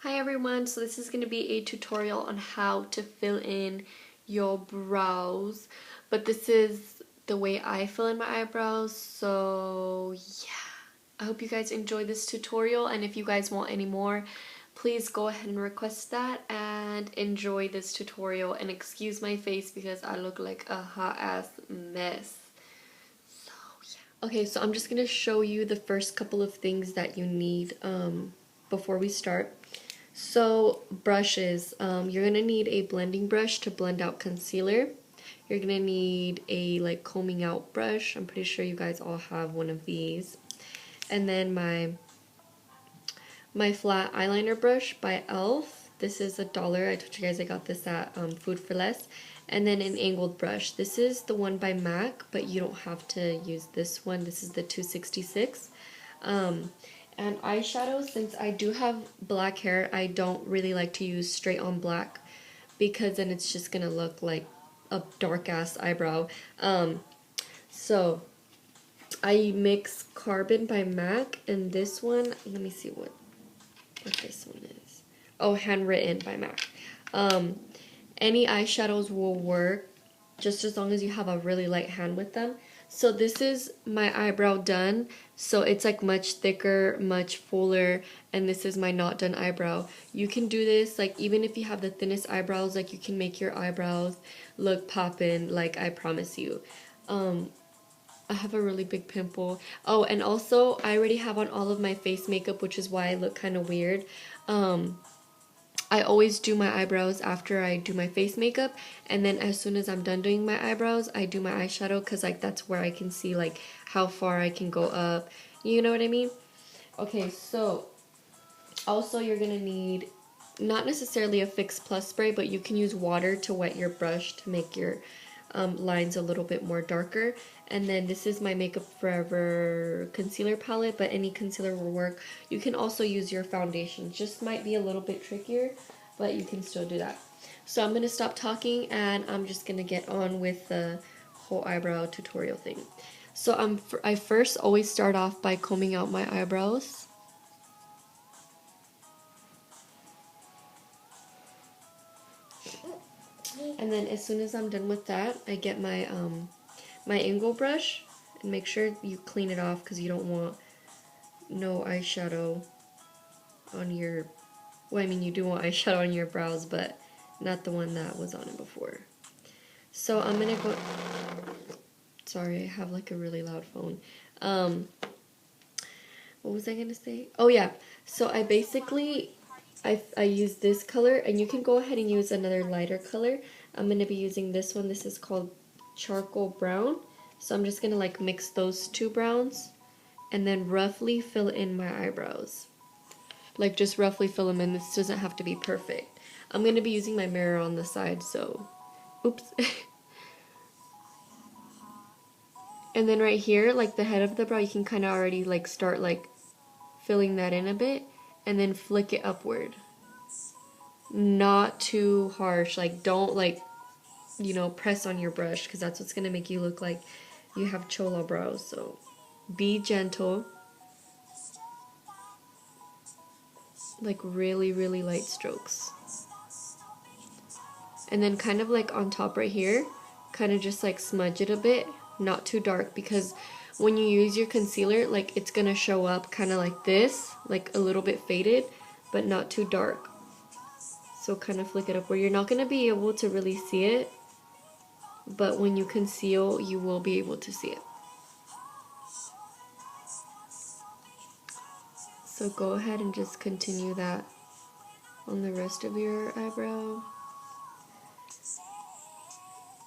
Hi everyone, so this is going to be a tutorial on how to fill in your brows, but this is the way I fill in my eyebrows, so yeah. I hope you guys enjoy this tutorial, and if you guys want any more, please go ahead and request that and enjoy this tutorial, and excuse my face because I look like a hot ass mess. So yeah. Okay, so I'm just going to show you the first couple of things that you need before we start. So brushes, you're gonna need a blending brush to blend out concealer. You're gonna need a combing out brush. I'm pretty sure you guys all have one of these. And then my flat eyeliner brush by e.l.f. This is $1. I told you guys I got this at Food for Less. And then an angled brush. This is the one by M.A.C, but you don't have to use this one. This is the 266. And eyeshadow, since I do have black hair, I don't really like to use straight on black because then it's just gonna look like a dark ass eyebrow. So I mix Carbon by M.A.C and this one, let me see what this one is. Oh, Handwritten by M.A.C. Any eyeshadows will work just as long as you have a really light hand with them. So this is my eyebrow done. So it's like much thicker, much fuller, and this is my not done eyebrow. You can do this like even if you have the thinnest eyebrows, like you can make your eyebrows look poppin', like I promise you. I have a really big pimple. Oh, and also I already have on all of my face makeup, which is why I look kind of weird. I always do my eyebrows after I do my face makeup, and then as soon as I'm done doing my eyebrows, I do my eyeshadow, because like that's where I can see like how far I can go up, you know what I mean? Okay, so also you're gonna need not necessarily a Fix Plus spray, but you can use water to wet your brush to make your lines a little bit more darker. And then this is my Makeup Forever concealer palette, but any concealer will work. You can also use your foundation. Just might be a little bit trickier, but you can still do that. So I'm going to stop talking and I'm just going to get on with the whole eyebrow tutorial thing. So I first always start off by combing out my eyebrows. And then as soon as I'm done with that, I get my my angle brush and make sure you clean it off because you don't want no eyeshadow on your, well, I mean you do want eyeshadow on your brows, but not the one that was on it before. So I'm gonna go, sorry, I have like a really loud phone. What was I gonna say? Oh yeah, so I basically I use this color, and you can go ahead and use another lighter color. I'm going to be using this one. This is called Charcoal Brown. So I'm just going to like mix those two browns and then roughly fill in my eyebrows. Like just roughly fill them in. This doesn't have to be perfect. I'm going to be using my mirror on the side, so oops. And then right here, like the head of the brow, you can kind of already like start like filling that in a bit and then flick it upward. Not too harsh, like don't like, you know, press on your brush because that's what's gonna make you look like you have chola brows. So be gentle, like really light strokes, and then kind of like on top right here, kind of just like smudge it a bit, not too dark, because when you use your concealer, like it's gonna show up kind of like this, like a little bit faded but not too dark. So kind of flick it up where you're not gonna be able to really see it, but when you conceal, you will be able to see it. So go ahead and just continue that on the rest of your eyebrow.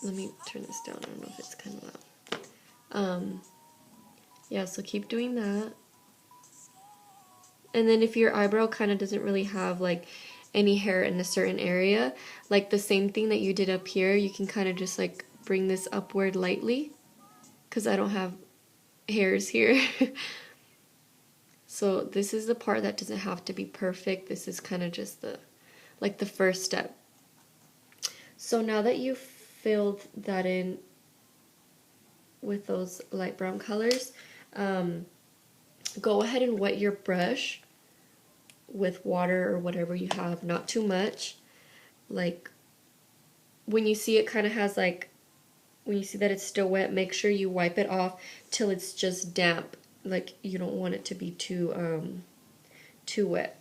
Let me turn this down. I don't know if it's kind of loud. Yeah, so keep doing that. And then if your eyebrow kind of doesn't really have like any hair in a certain area, like the same thing that you did up here, you can kind of just like bring this upward lightly, because I don't have hairs here. So this is the part that doesn't have to be perfect. This is kind of just the like the first step. So now that you've filled that in with those light brown colors, go ahead and wet your brush with water or whatever you have, not too much. Like when you see it kind of has like, when you see that it's still wet, make sure you wipe it off till it's just damp. Like you don't want it to be too wet.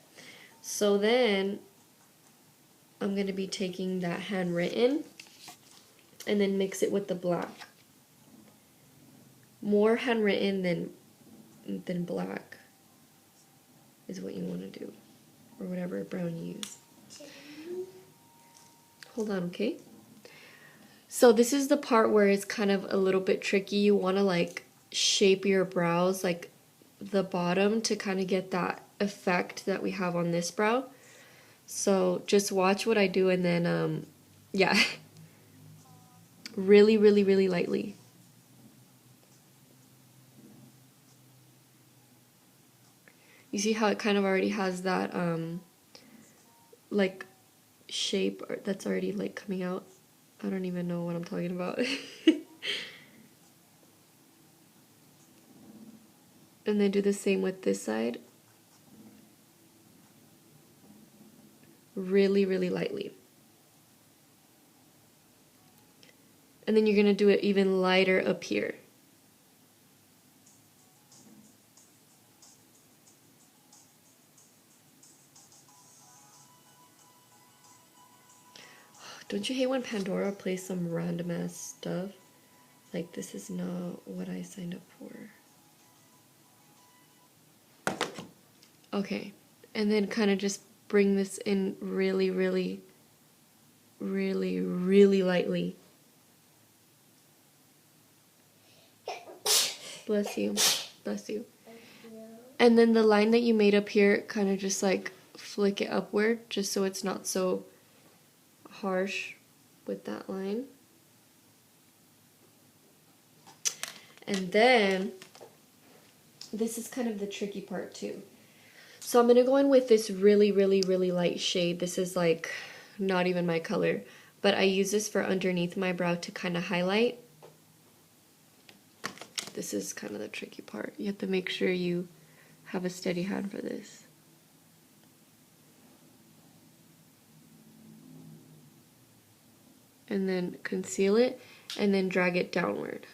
So then I'm going to be taking that Handwritten and then mix it with the black. More Handwritten than black is what you want to do, or whatever brown you use. Hold on, okay? So this is the part where it's kind of a little bit tricky. You want to like shape your brows, like the bottom, to kind of get that effect that we have on this brow. So just watch what I do, and then yeah. Really, really, really lightly. You see how it kind of already has that like shape that's already like coming out. I don't even know what I'm talking about. And then do the same with this side. Really, really lightly. And then you're going to do it even lighter up here. Don't you hate when Pandora plays some random ass stuff? Like, this is not what I signed up for. Okay, and then kind of just bring this in really, really, really, really lightly. Bless you. Bless you. And then the line that you made up here, kind of just like flick it upward, just so it's not so harsh with that line. And then this is kind of the tricky part too. So I'm going to go in with this really, really, really light shade. This is like not even my color, but I use this for underneath my brow to kind of highlight. This is kind of the tricky part. You have to make sure you have a steady hand for this. And then conceal it, and then drag it downward.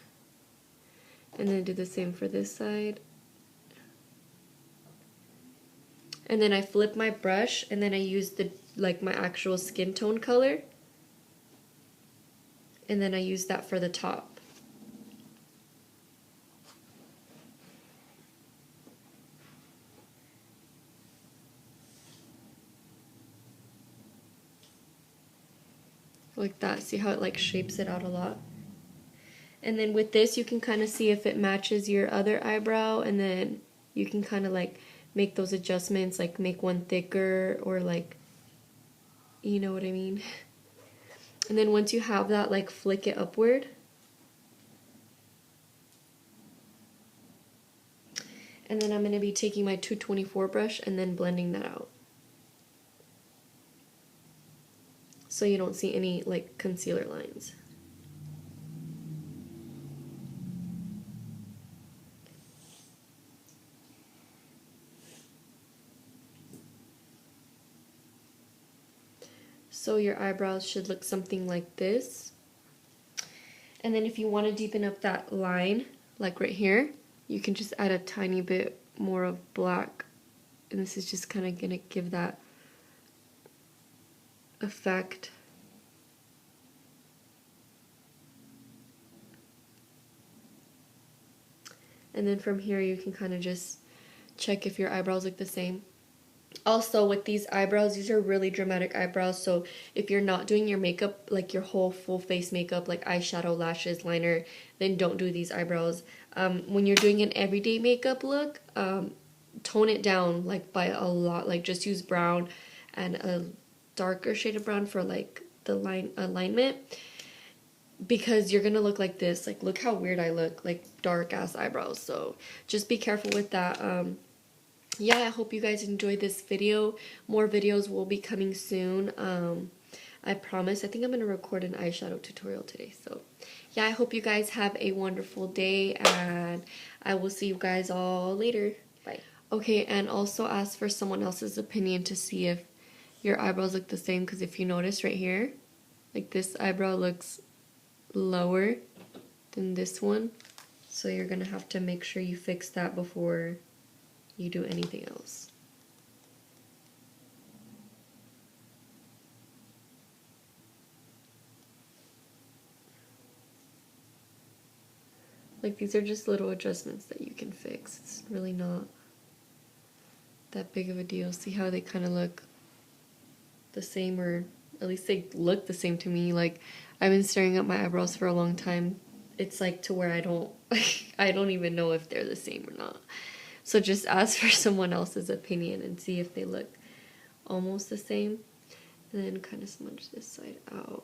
And then do the same for this side. And then I flip my brush, and then I use the like my actual skin tone color. And then I use that for the top. Like that. See how it like shapes it out a lot? And then with this you can kind of see if it matches your other eyebrow, and then you can kind of like make those adjustments, like make one thicker, or like, you know what I mean? And then once you have that, like flick it upward. And then I'm going to be taking my 224 brush and then blending that out. So you don't see any like concealer lines. So your eyebrows should look something like this. And then if you want to deepen up that line, like right here, you can just add a tiny bit more of black. And this is just kind of going to give that effect. And then from here you can kind of just check if your eyebrows look the same. Also with these eyebrows, these are really dramatic eyebrows, so if you're not doing your makeup, like your whole full face makeup, like eyeshadow, lashes, liner, then don't do these eyebrows. When you're doing an everyday makeup look, tone it down like by a lot, like just use brown and a darker shade of brown for like the alignment, because you're gonna look like this. Like look how weird I look, like dark ass eyebrows. So just be careful with that. Yeah, I hope you guys enjoyed this video. More videos will be coming soon. I promise. I think I'm going to record an eyeshadow tutorial today. So, yeah, I hope you guys have a wonderful day, and I will see you guys all later. Bye. Okay, and also ask for someone else's opinion to see if your eyebrows look the same, because if you notice right here, like this eyebrow looks lower than this one. So you're gonna have to make sure you fix that before you do anything else. Like these are just little adjustments that you can fix. It's really not that big of a deal. See how they kind of look the same, or at least they look the same to me. Like I've been staring at my eyebrows for a long time. It's like to where I don't I don't even know if they're the same or not. So just ask for someone else's opinion and see if they look almost the same. And then kind of smudge this side out.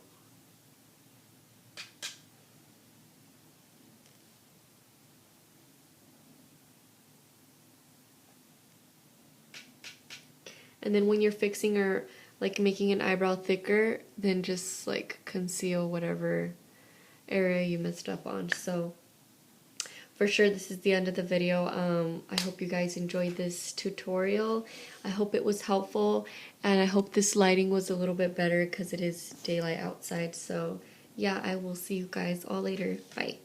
And then when you're fixing or like making an eyebrow thicker, then just like conceal whatever area you messed up on. So for sure, this is the end of the video. I hope you guys enjoyed this tutorial. I hope it was helpful, and I hope this lighting was a little bit better because it is daylight outside. So yeah, I will see you guys all later. Bye.